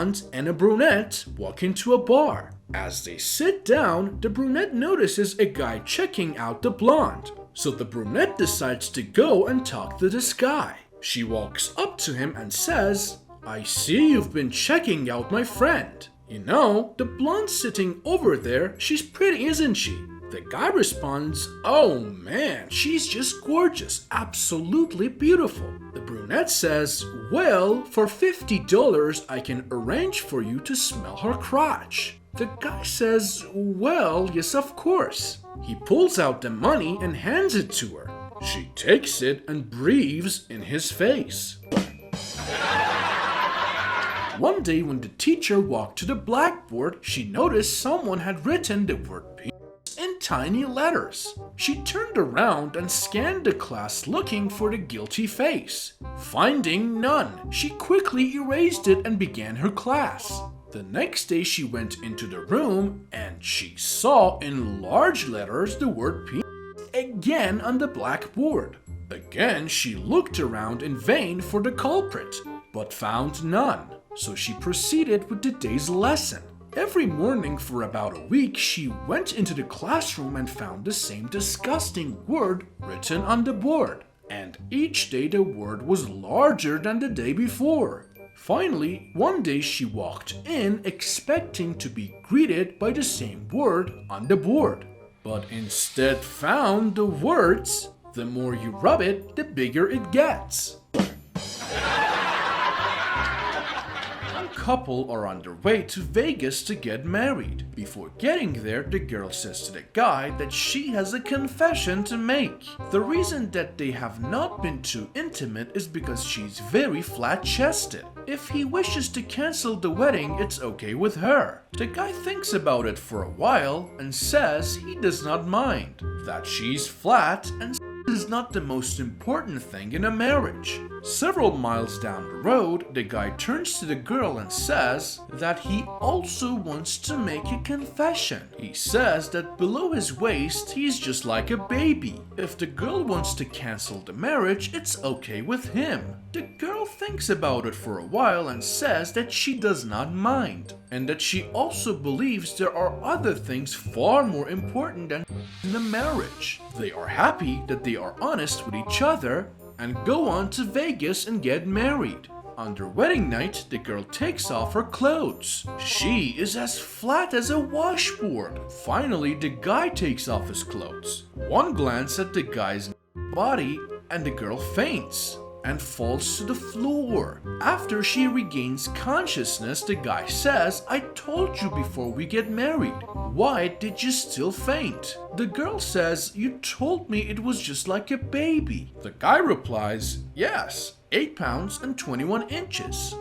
blonde and a brunette walk into a bar. As they sit down, the brunette notices a guy checking out the blonde. So the brunette decides to go and talk to this guy. She walks up to him and says, "I see you've been checking out my friend. You know, the blonde sitting over there, she's pretty, isn't she?" The guy responds, "Oh man, she's just gorgeous, absolutely beautiful." The brunette says, "Well, for $50 I can arrange for you to smell her crotch." The guy says, "Well, yes, of course." He pulls out the money and hands it to her. She takes it and breathes in his face. One day when the teacher walked to the blackboard, she noticed someone had written the word penis in tiny letters. She turned around and scanned the class looking for the guilty face. Finding none, she quickly erased it and began her class. The next day she went into the room and she saw in large letters the word penis again on the blackboard. Again she looked around in vain for the culprit, but found none. So she proceeded with the day's lesson. Every morning for about a week, she went into the classroom and found the same disgusting word written on the board. And each day the word was larger than the day before. Finally, one day she walked in expecting to be greeted by the same word on the board, but instead found the words, "The more you rub it, the bigger it gets." Couple are on their way to Vegas to get married. Before getting there, the girl says to the guy that she has a confession to make. The reason that they have not been too intimate is because she's very flat-chested. If he wishes to cancel the wedding, it's okay with her. The guy thinks about it for a while and says he does not mind, that she's flat and is not the most important thing in a marriage. Several miles down the road, the guy turns to the girl and says that he also wants to make a confession. He says that below his waist, he's just like a baby. If the girl wants to cancel the marriage, it's okay with him. The girl thinks about it for a while and says that she does not mind, and that she also believes there are other things far more important than in a marriage. They are happy that they are honest with each other and go on to Vegas and get married. On their wedding night, the girl takes off her clothes. She is as flat as a washboard. Finally, the guy takes off his clothes. One glance at the guy's body and the girl faints and falls to the floor. After she regains consciousness, the guy says, "I told you before we get married. Why did you still faint?" The girl says, "You told me it was just like a baby." The guy replies, "Yes, 8 pounds and 21 inches.